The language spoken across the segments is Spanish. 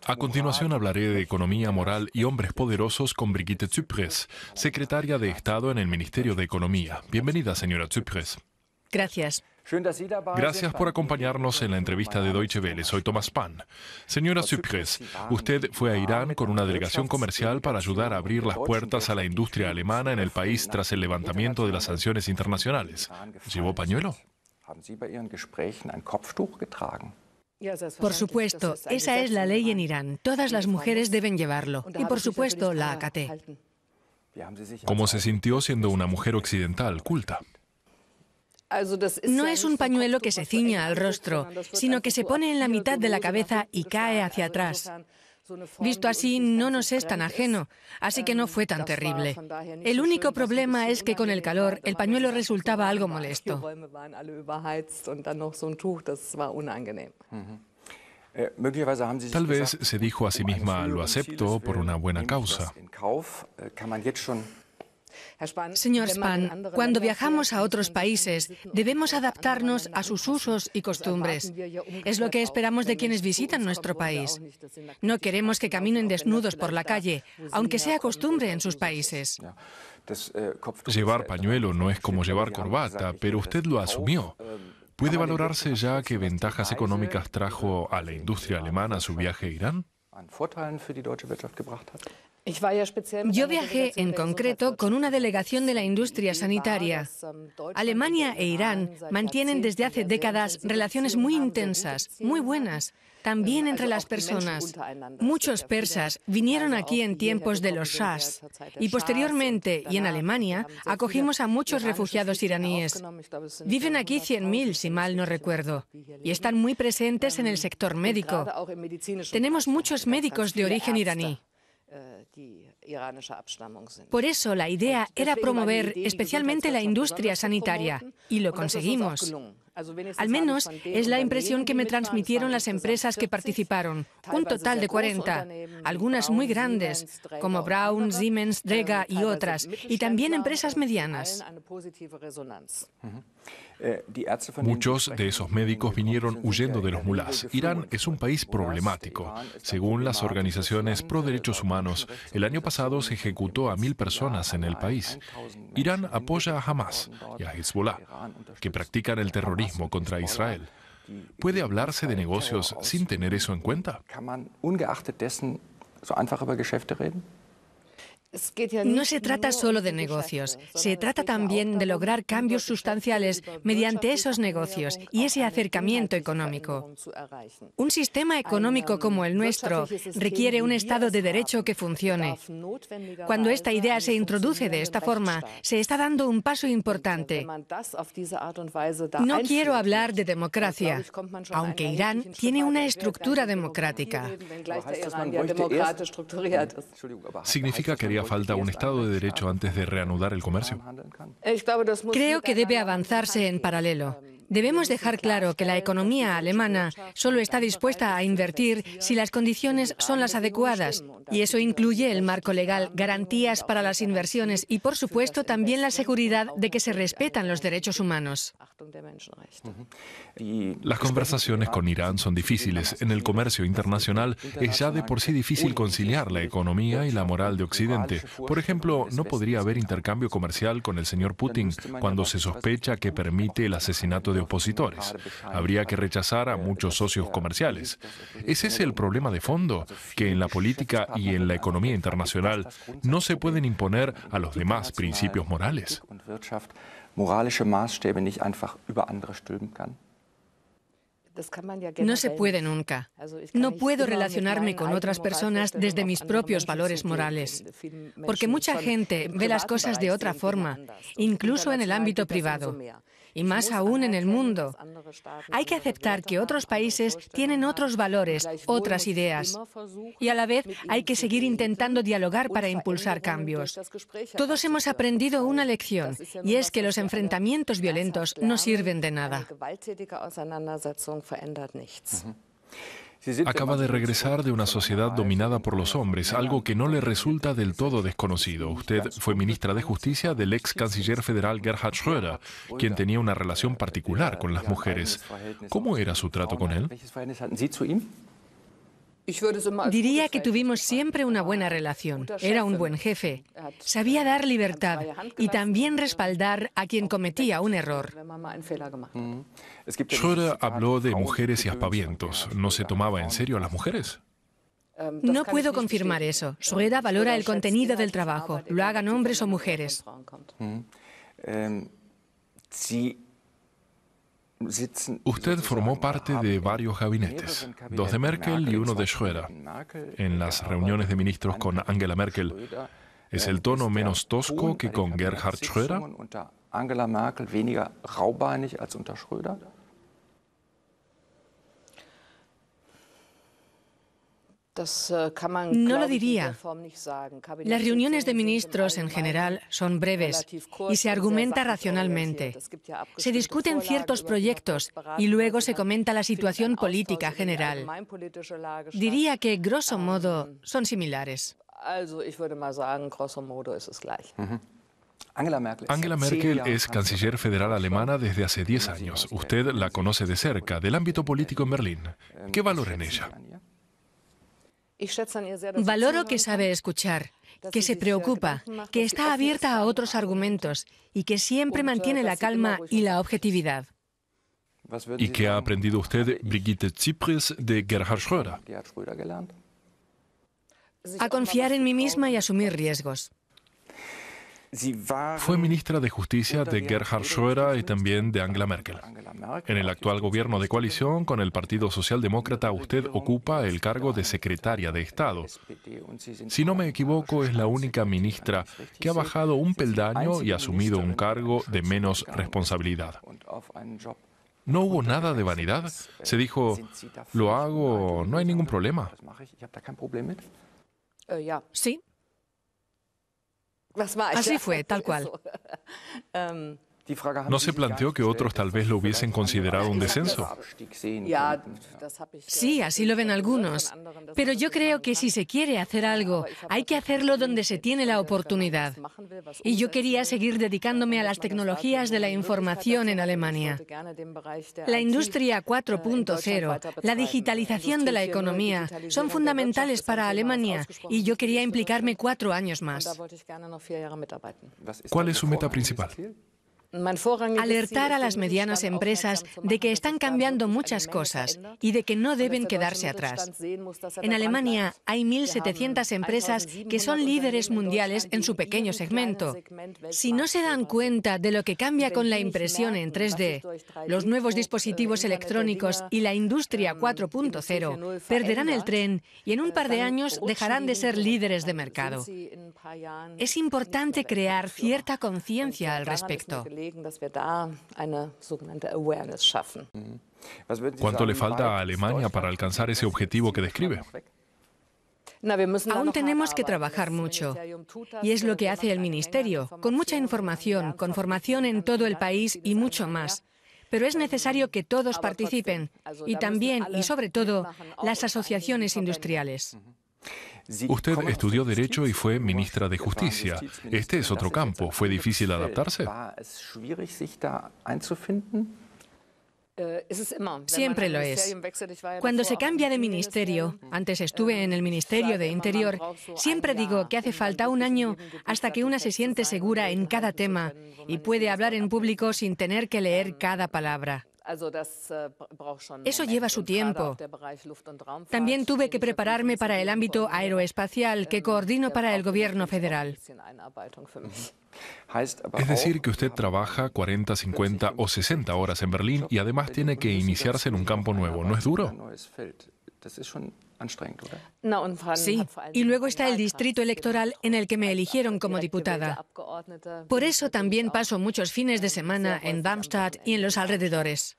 A continuación hablaré de economía, moral y hombres poderosos con Brigitte Zypries, secretaria de Estado en el Ministerio de Economía. Bienvenida, señora Zypries. Gracias. Gracias por acompañarnos en la entrevista de Deutsche Welle. Soy Thomas Pann. Señora Zypries, usted fue a Irán con una delegación comercial para ayudar a abrir las puertas a la industria alemana en el país tras el levantamiento de las sanciones internacionales. ¿Llevó pañuelo? Por supuesto, esa es la ley en Irán. Todas las mujeres deben llevarlo. Y por supuesto, la acaté. ¿Cómo se sintió siendo una mujer occidental, culta? No es un pañuelo que se ciña al rostro, sino que se pone en la mitad de la cabeza y cae hacia atrás. Visto así, no nos es tan ajeno, así que no fue tan terrible. El único problema es que con el calor, el pañuelo resultaba algo molesto. Tal vez se dijo a sí misma, lo acepto por una buena causa. Señor Spahn, cuando viajamos a otros países, debemos adaptarnos a sus usos y costumbres. Es lo que esperamos de quienes visitan nuestro país. No queremos que caminen desnudos por la calle, aunque sea costumbre en sus países. Llevar pañuelo no es como llevar corbata, pero usted lo asumió. ¿Puede valorarse ya qué ventajas económicas trajo a la industria alemana su viaje a Irán? Yo viajé en concreto con una delegación de la industria sanitaria. Alemania e Irán mantienen desde hace décadas relaciones muy intensas, muy buenas, también entre las personas. Muchos persas vinieron aquí en tiempos de los shahs y posteriormente, y en Alemania, acogimos a muchos refugiados iraníes. Viven aquí 100.000, si mal no recuerdo, y están muy presentes en el sector médico. Tenemos muchos médicos de origen iraní. Por eso la idea era promover especialmente la industria sanitaria, y lo conseguimos. Al menos es la impresión que me transmitieron las empresas que participaron, un total de 40, algunas muy grandes, como Braun, Siemens, Dräger y otras, y también empresas medianas. Muchos de esos médicos vinieron huyendo de los mulás. Irán es un país problemático. Según las organizaciones pro derechos humanos, el año pasado se ejecutó a 1.000 personas en el país. Irán apoya a Hamas y a Hezbollah, que practican el terrorismo contra Israel. ¿Puede hablarse de negocios sin tener eso en cuenta? No se trata solo de negocios, se trata también de lograr cambios sustanciales mediante esos negocios y ese acercamiento económico. Un sistema económico como el nuestro requiere un Estado de Derecho que funcione. Cuando esta idea se introduce de esta forma, se está dando un paso importante. No quiero hablar de democracia, aunque Irán tiene una estructura democrática. ¿Significa que haría falta un Estado de Derecho antes de reanudar el comercio? Creo que debe avanzarse en paralelo. Debemos dejar claro que la economía alemana solo está dispuesta a invertir si las condiciones son las adecuadas, y eso incluye el marco legal, garantías para las inversiones y, por supuesto, también la seguridad de que se respetan los derechos humanos. Las conversaciones con Irán son difíciles. En el comercio internacional es ya de por sí difícil conciliar la economía y la moral de Occidente. Por ejemplo, no podría haber intercambio comercial con el señor Putin cuando se sospecha que permite el asesinato de opositores. Habría que rechazar a muchos socios comerciales. ¿Es ese el problema de fondo? Que en la política y en la economía internacional no se pueden imponer a los demás principios morales. No se puede nunca. No puedo relacionarme con otras personas desde mis propios valores morales, porque mucha gente ve las cosas de otra forma, incluso en el ámbito privado, y más aún en el mundo. Hay que aceptar que otros países tienen otros valores, otras ideas, y a la vez hay que seguir intentando dialogar para impulsar cambios. Todos hemos aprendido una lección, y es que los enfrentamientos violentos no sirven de nada. Acaba de regresar de una sociedad dominada por los hombres, algo que no le resulta del todo desconocido. Usted fue ministra de Justicia del ex canciller federal Gerhard Schröder, quien tenía una relación particular con las mujeres. ¿Cómo era su trato con él? Diría que tuvimos siempre una buena relación. Era un buen jefe. Sabía dar libertad y también respaldar a quien cometía un error. Schröder habló de mujeres y aspavientos. ¿No se tomaba en serio a las mujeres? No puedo confirmar eso. Schröder valora el contenido del trabajo, lo hagan hombres o mujeres. Usted formó parte de varios gabinetes, 2 de Merkel y 1 de Schröder. En las reuniones de ministros con Angela Merkel, ¿es el tono menos tosco que con Gerhard Schröder? No lo diría. Las reuniones de ministros en general son breves y se argumenta racionalmente. Se discuten ciertos proyectos y luego se comenta la situación política general. Diría que, grosso modo, son similares. Angela Merkel es canciller federal alemana desde hace 10 años. Usted la conoce de cerca, del ámbito político en Berlín. ¿Qué valora en ella? Valoro que sabe escuchar, que se preocupa, que está abierta a otros argumentos y que siempre mantiene la calma y la objetividad. ¿Y qué ha aprendido usted, Brigitte Zypries, de Gerhard Schröder? A confiar en mí misma y asumir riesgos. Fue ministra de Justicia de Gerhard Schröder y también de Angela Merkel. En el actual gobierno de coalición con el Partido Socialdemócrata, usted ocupa el cargo de secretaria de Estado. Si no me equivoco, es la única ministra que ha bajado un peldaño y asumido un cargo de menos responsabilidad. ¿No hubo nada de vanidad? Se dijo, lo hago, no hay ningún problema. Sí. Así fue, tal cual. ¿No se planteó que otros tal vez lo hubiesen considerado un descenso? Sí, así lo ven algunos. Pero yo creo que si se quiere hacer algo, hay que hacerlo donde se tiene la oportunidad. Y yo quería seguir dedicándome a las tecnologías de la información en Alemania. La industria 4.0, la digitalización de la economía, son fundamentales para Alemania y yo quería implicarme 4 años más. ¿Cuál es su meta principal? Alertar a las medianas empresas de que están cambiando muchas cosas y de que no deben quedarse atrás. En Alemania hay 1.700 empresas que son líderes mundiales en su pequeño segmento. Si no se dan cuenta de lo que cambia con la impresión en 3D, los nuevos dispositivos electrónicos y la industria 4.0, perderán el tren y en un par de años dejarán de ser líderes de mercado. Es importante crear cierta conciencia al respecto. ¿Cuánto le falta a Alemania para alcanzar ese objetivo que describe? Aún tenemos que trabajar mucho. Y es lo que hace el Ministerio, con mucha información, con formación en todo el país y mucho más. Pero es necesario que todos participen, y también, y sobre todo, las asociaciones industriales. Usted estudió Derecho y fue ministra de Justicia. Este es otro campo. ¿Fue difícil adaptarse? Siempre lo es. Cuando se cambia de ministerio, antes estuve en el Ministerio de Interior, siempre digo que hace falta un año hasta que una se siente segura en cada tema y puede hablar en público sin tener que leer cada palabra. Eso lleva su tiempo. También tuve que prepararme para el ámbito aeroespacial que coordino para el gobierno federal. Es decir, que usted trabaja 40, 50 o 60 horas en Berlín y además tiene que iniciarse en un campo nuevo. ¿No es duro? Sí, y luego está el distrito electoral en el que me eligieron como diputada. Por eso también paso muchos fines de semana en Darmstadt y en los alrededores.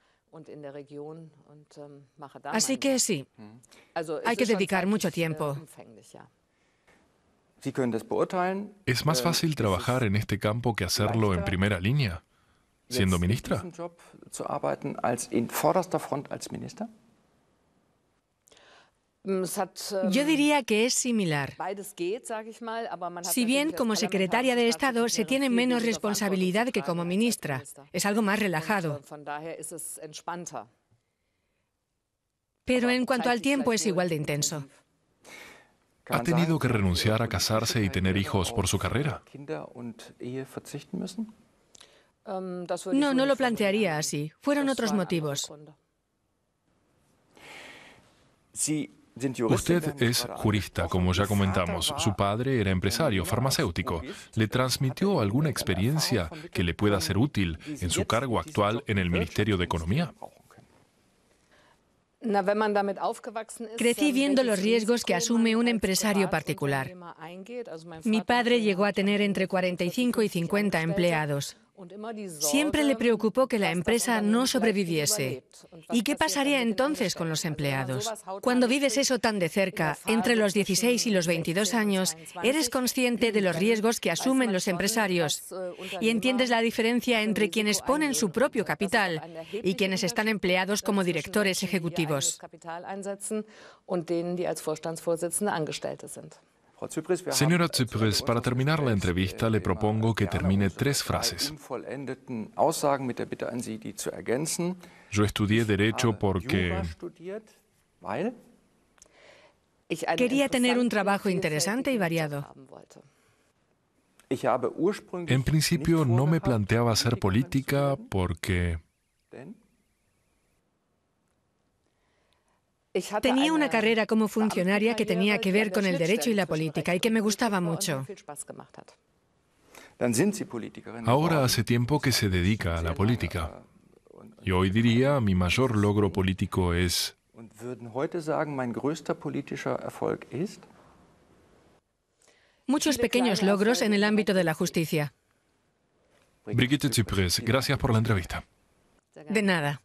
Así que sí, hay que dedicar mucho tiempo. ¿Es más fácil trabajar en este campo que hacerlo en primera línea, siendo ministra? Yo diría que es similar. Si bien como secretaria de Estado se tiene menos responsabilidad que como ministra, es algo más relajado. Pero en cuanto al tiempo es igual de intenso. ¿Ha tenido que renunciar a casarse y tener hijos por su carrera? No, no lo plantearía así. Fueron otros motivos. Usted es jurista, como ya comentamos. Su padre era empresario, farmacéutico. ¿Le transmitió alguna experiencia que le pueda ser útil en su cargo actual en el Ministerio de Economía? Crecí viendo los riesgos que asume un empresario particular. Mi padre llegó a tener entre 45 y 50 empleados. Siempre le preocupó que la empresa no sobreviviese. ¿Y qué pasaría entonces con los empleados? Cuando vives eso tan de cerca, entre los 16 y los 22 años, eres consciente de los riesgos que asumen los empresarios y entiendes la diferencia entre quienes ponen su propio capital y quienes están empleados como directores ejecutivos. Señora Zypries, para terminar la entrevista le propongo que termine 3 frases. Yo estudié Derecho porque... Quería tener un trabajo interesante y variado. En principio no me planteaba hacer política porque... Tenía una carrera como funcionaria que tenía que ver con el derecho y la política y que me gustaba mucho. Ahora hace tiempo que se dedica a la política. Y hoy diría, mi mayor logro político es... Muchos pequeños logros en el ámbito de la justicia. Brigitte Zypries, gracias por la entrevista. De nada.